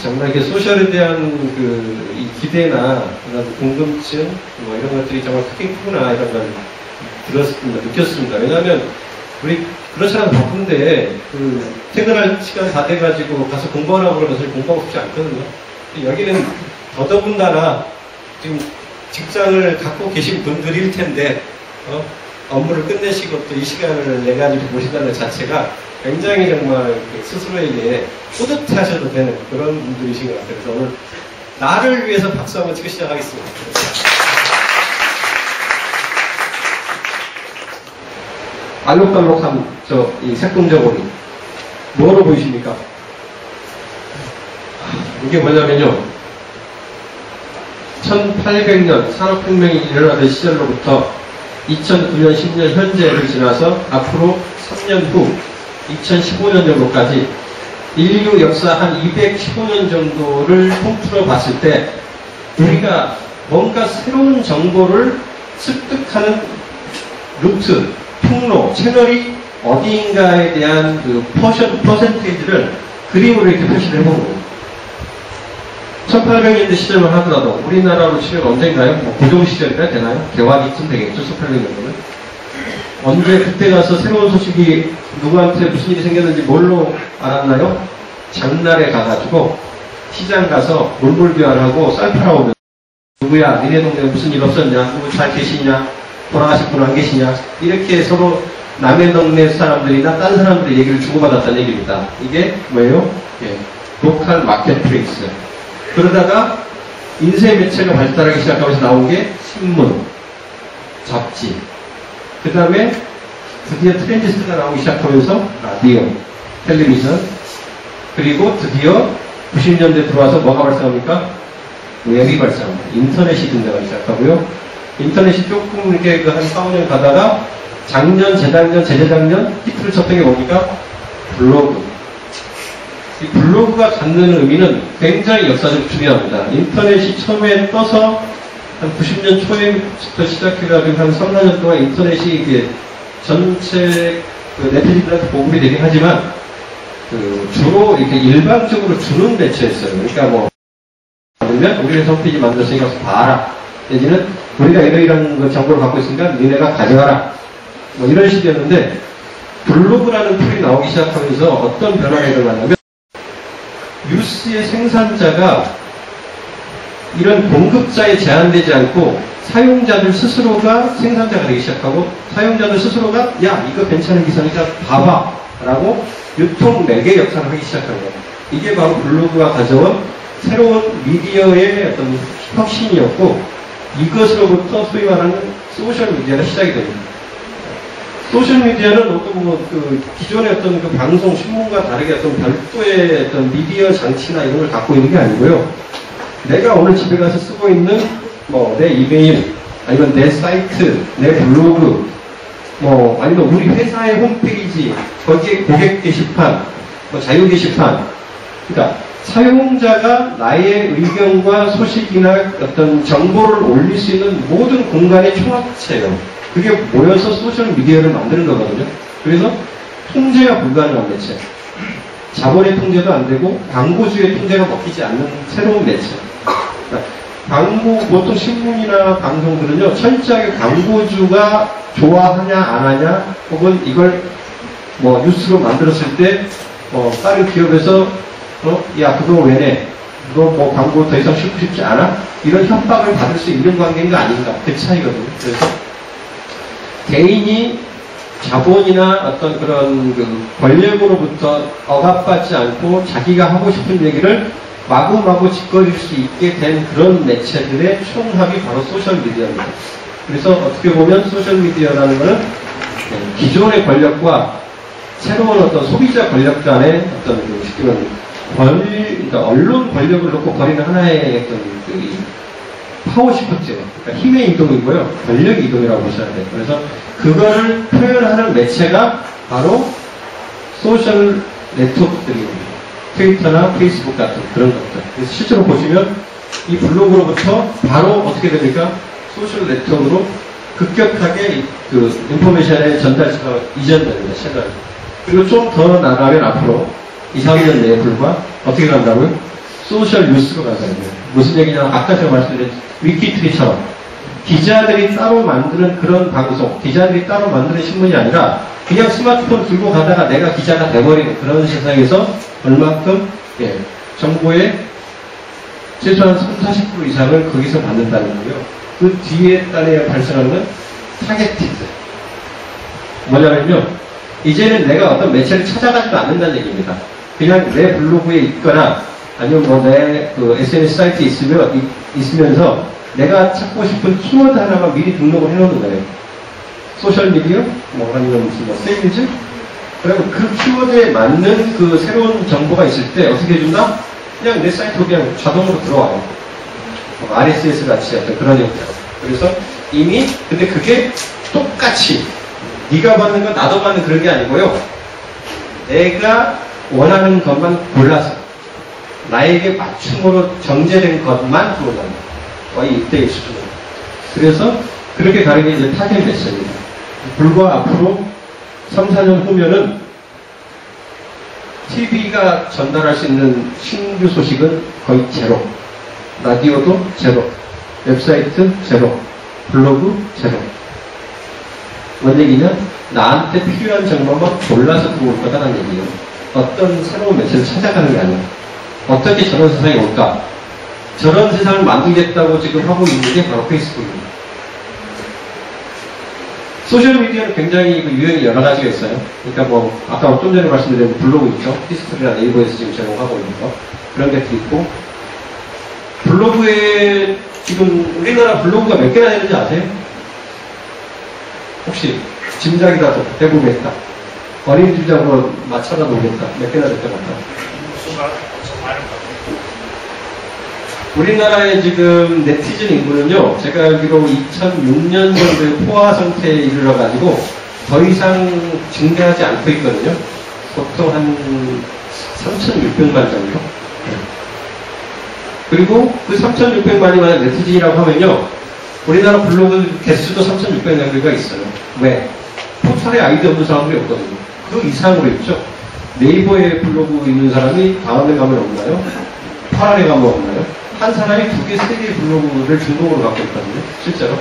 정말 이게 소셜에 대한 이 기대나 궁금증 뭐 이런 것들이 정말 크게 크구나 이런 걸 들었습니다, 느꼈습니다. 왜냐하면 우리 그렇지 않아도 바쁜데 퇴근할 시간 다 돼가지고 가서 공부하라고 그러면 사실 공부하고 싶지 않거든요. 여기는 더더군다나 지금 직장을 갖고 계신 분들일 텐데 업무를 끝내시고 또 이 시간을 내가지고 보신다는 자체가 굉장히 정말 스스로에게 뿌듯하셔도 되는 그런 분들이신 것 같아요. 그래서 오늘 나를 위해서 박수 한번 치고 시작하겠습니다. 알록달록한 이 색동저고리 뭐로 보이십니까? 이게 뭐냐면요, 1800년 산업혁명이 일어나던 시절로부터 2009년 10년 현재를 지나서 앞으로 3년 후 2015년 정도까지 인류 역사 한 215년 정도를 통틀어 봤을 때 우리가 뭔가 새로운 정보를 습득하는 루트, 통로, 채널이 어디인가에 대한 퍼센테이지를 그림으로 이렇게 표시를 해보는 거예요. 1800년대 시절만 하더라도 우리나라로 치면 언젠가요? 고종시절이나 되나요? 개화기쯤 되겠죠, 1800년대는. 언제 그때 가서 새로운 소식이 누구한테 무슨 일이 생겼는지 뭘로 알았나요? 장날에 가가지고 시장 가서 물물교환하고 쌀 팔아오면 누구야? 니네 동네에 무슨 일 없었냐? 누구 잘 계시냐? 돌아가신 분 안 계시냐? 이렇게 서로 남의 동네 사람들이나 딴 사람들의 얘기를 주고받았다는 얘기입니다. 이게 뭐예요? 로컬 마켓플레이스. 그러다가 인쇄 매체가 발달하기 시작하면서 나온 게 신문, 잡지, 그 다음에 드디어 트랜지스터가 나오기 시작하면서 라디오, 텔레비전, 그리고 드디어 90년대 들어와서 뭐가 발생합니까? 웹이 발생합니다. 인터넷이 등장하기 시작하고요. 인터넷이 조금 이렇게 한 4, 5년 가다가 작년, 재작년, 재재작년 히트를 쳤던 게 뭡니까? 블로그. 이 블로그가 갖는 의미는 굉장히 역사적으로 중요합니다. 인터넷이 처음에 떠서 한 90년 초에부터 시작해가지고 한 3, 4년 동안 인터넷이 이게 전체 네티즌들한테 보급이 되긴 하지만 주로 이렇게 일반적으로 주는 매체였어요. 그러니까 뭐 그러면 우리 회사 홈페이지 만들었으니까 가서 봐라. 내지는 우리가 이러이러한 정보를 갖고 있으니까 니네가 가져가라. 뭐 이런 식이었는데 블로그라는 툴이 나오기 시작하면서 어떤 변화가 일어나냐면 뉴스의 생산자가 이런 공급자에 제한되지 않고 사용자들 스스로가 생산자가 되기 시작하고 사용자들 스스로가 야 이거 괜찮은 기사니까 봐봐 라고 유통 매개 역할을 하기 시작한 거예요. 이게 바로 블로그가 가져온 새로운 미디어의 어떤 혁신이었고 이것으로부터 소위 말하는 소셜미디어가 시작이 됩니다. 소셜미디어는 어떤 기존의 어떤 방송, 신문과 다르게 어떤 별도의 어떤 미디어 장치나 이런 걸 갖고 있는 게 아니고요. 내가 오늘 집에 가서 쓰고 있는 내 이메일, 아니면 내 사이트, 내 블로그, 아니면 우리 회사의 홈페이지, 거기에 고객 게시판, 자유 게시판. 그러니까 사용자가 나의 의견과 소식이나 어떤 정보를 올릴 수 있는 모든 공간의 총합체예요. 그게 모여서 소셜미디어를 만드는 거거든요. 그래서 통제가 불가능한 매체. 자본의 통제도 안 되고 광고주의 통제가 먹히지 않는 새로운 매체. 그러니까 보통 신문이나 방송들은요, 철저하게 광고주가 좋아하냐 안 하냐, 혹은 이걸 뉴스로 만들었을 때 다른 기업에서 야 그거 왜 내? 그거 광고 더 이상 싣고 싶지 않아? 이런 협박을 받을 수 있는 관계인 거 아닌가? 그 차이거든요. 그래서 개인이 자본이나 어떤 그런 권력으로부터 억압받지 않고 자기가 하고 싶은 얘기를 마구마구 짓거릴 수 있게 된 그런 매체들의 총합이 바로 소셜미디어입니다. 그래서 어떻게 보면 소셜미디어라는 것은 기존의 권력과 새로운 어떤 소비자 권력 간의 어떤 그러니까 언론 권력을 놓고 벌이는 하나의 어떤 파워시프트, 그러니까 힘의 이동이고요. 권력의 이동이라고 보셔야 돼요. 그래서 그거를 표현하는 매체가 바로 소셜 네트워크들입니다. 트위터나 페이스북 같은 그런 것들. 그래서 실제로 보시면 이 블로그로부터 바로 어떻게 됩니까? 소셜 네트워크로 급격하게 인포메이션의 전달처가 이전됩니다. 채널. 그리고 좀 더 나가면 앞으로 2, 3년 내에 불과 어떻게 간다고요? 소셜 뉴스로 가잖아요. 무슨 얘기냐? 아까 제가 말씀드린 위키트리처럼 기자들이 따로 만드는 그런 방송, 기자들이 따로 만드는 신문이 아니라 그냥 스마트폰 들고 가다가 내가 기자가 돼버리는 그런 세상에서 얼만큼 정보의 최소한 30, 40% 이상을 거기서 받는다는 거고요. 그 뒤에 단에 발생하는 타겟티드. 뭐냐면요. 이제는 내가 어떤 매체를 찾아가지도 않는다는 얘기입니다. 그냥 내 블로그에 있거나 아니면 뭐 내 그 SNS 사이트에 있으면서 내가 찾고 싶은 키워드 하나만 미리 등록을 해놓는 거예요. 소셜미디어, 뭐 아니면 무슨 뭐 세일즈, 그리고 그 키워드에 맞는 그 새로운 정보가 있을 때 어떻게 해준다? 그냥 내 사이트로 그냥 자동으로 들어와요. RSS 같이 어떤 그런 형태. 그래서 이미 근데 그게 똑같이 네가 받는 건 나도 받는 그런 게 아니고요. 내가 원하는 것만 골라서 나에게 맞춤으로 정제된 것만 들어옵니다. 거의 이때의 수준으로. 그래서 그렇게 가는 게 이제 타겟 매체입니다. 불과 앞으로 3, 4년 후면은 TV가 전달할 수 있는 신규 소식은 거의 제로. 라디오도 제로. 웹사이트 제로. 블로그 제로. 뭔 얘기냐? 나한테 필요한 정보만 골라서 들어올 거다라는 얘기예요. 어떤 새로운 매체를 찾아가는 게 아니에요. 어떻게 저런 세상이 올까? 저런 세상을 만들겠다고 지금 하고 있는 게 바로 페이스북입니다. 소셜미디어는 굉장히 그 유형이 여러 가지가 있어요. 그러니까 뭐, 아까 좀 전에 말씀드린 블로그 있죠? 히스토리나 네이버에서 지금 제공하고 있는 거. 그런 것도 있고. 블로그에, 지금 우리나라 블로그가 몇 개나 되는지 아세요? 혹시 짐작이라도 해보겠다. 어린이집장으로 맞춰다 보겠다. 몇 개나 될 것 같다. 우리나라의 지금 네티즌 인구는요, 제가 알기로 2006년 정도의 포화 상태에 이르러가지고 더 이상 증가하지 않고 있거든요. 보통 한 3,600만 정도. 그리고 그 3,600만이 만약 네티즌이라고 하면요, 우리나라 블로그 개수도 3,600명대가 있어요. 왜? 포털에 아이디 없는 사람들이 없거든요. 그 이상으로 있죠. 네이버에 블로그 있는 사람이 다음에 가면 없나요? 파란에 가면 없나요? 한 사람이 2개, 3개 블로그를 중독으로 갖고 있거든요. 실제로.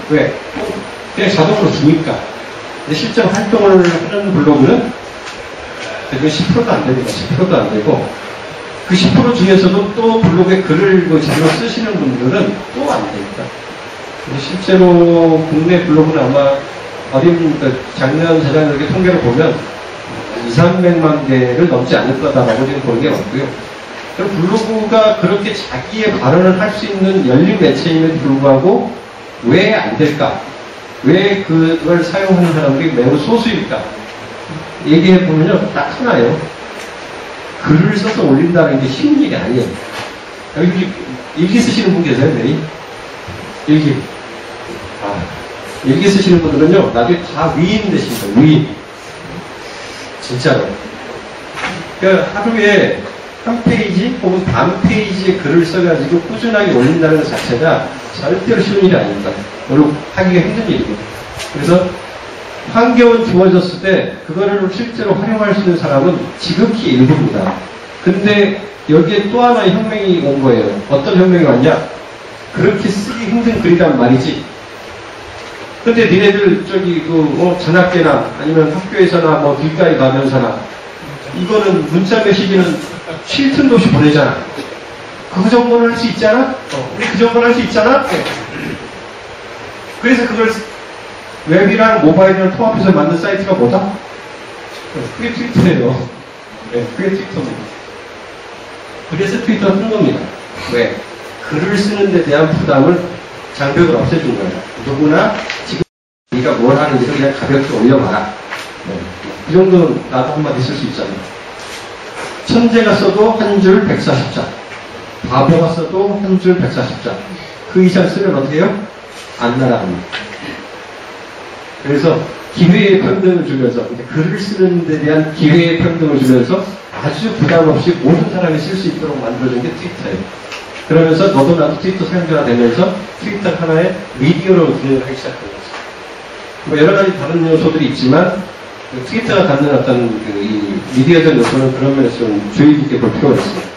왜? 그냥 자동으로 주니까. 근데 실제로 활동을 하는 블로그는 그게 10%도 안 됩니다. 10%도 안 되고 그 10% 중에서도 또 블로그에 글을 제대로 쓰시는 분들은 또 안 됩니다. 근데 실제로 국내 블로그는 아마 어린 작년, 재작년 통계를 보면 2, 300만 개를 넘지 않을 거다라고 지금 보는 게 맞고요. 그럼 블로그가 그렇게 자기의 발언을 할 수 있는 열린 매체임에도 불구하고 왜 안 될까? 왜 그걸 사용하는 사람들이 매우 소수일까? 얘기해보면요, 딱 하나예요. 글을 써서 올린다는 게 쉬운 일이 아니에요. 여기 일기 쓰시는 분 계세요, 매일? 일기. 일기 쓰시는 분들은요, 나중에 다 위인 되십니다, 위인. 진짜로. 그러니까 하루에 한 페이지 혹은 반 페이지의 글을 써가지고 꾸준하게 올린다는 것 자체가 절대로 쉬운 일이 아닙니다. 물론 하기가 힘든 일이고. 그래서 환경은 주어졌을 때 그거를 실제로 활용할 수 있는 사람은 지극히 일부입니다. 근데 여기에 또 하나의 혁명이 온 거예요. 어떤 혁명이 왔냐? 그렇게 쓰기 힘든 글이란 말이지. 근데 니네들 전학계나 아니면 학교에서나 뭐 길가에 가면서나 이거는 문자 메시지는 쉴 틈도 없이 보내잖아. 그 정도는 할 수 있잖아? 우리 그 정도는 할 수 있잖아? 그래서 그걸 웹이랑 모바일을 통합해서 만든 사이트가 뭐다? 그게 트위터예요. 네, 그게 트위터입니다. 그래서 트위터를 쓴 겁니다. 왜? 글을 쓰는 데 대한 부담을 장벽을 없애준 거예요. 누구나 지금 네가 뭘 하는지를 그냥 가볍게 올려봐라. 네. 이 정도는 나도 한마디 쓸 수 있잖아요. 천재가 써도 한 줄 140자. 바보가 써도 한 줄 140자. 그 이상 쓰면 어떻게 해요? 안 날아갑니다. 그래서 기회의 평등을 주면서, 글을 쓰는 데 대한 기회의 평등을 주면서 아주 부담 없이 모든 사람이 쓸 수 있도록 만들어준 게 트위터예요. 그러면서 너도 나도 트위터 사용자가 되면서 트위터 하나의 미디어로 운영을 하기 시작한 거죠. 뭐 여러 가지 다른 요소들이 있지만 트위터가 갖는 어떤 이 미디어적 요소는 그런 면에서 좀 주의 깊게 볼 필요가 있습니다.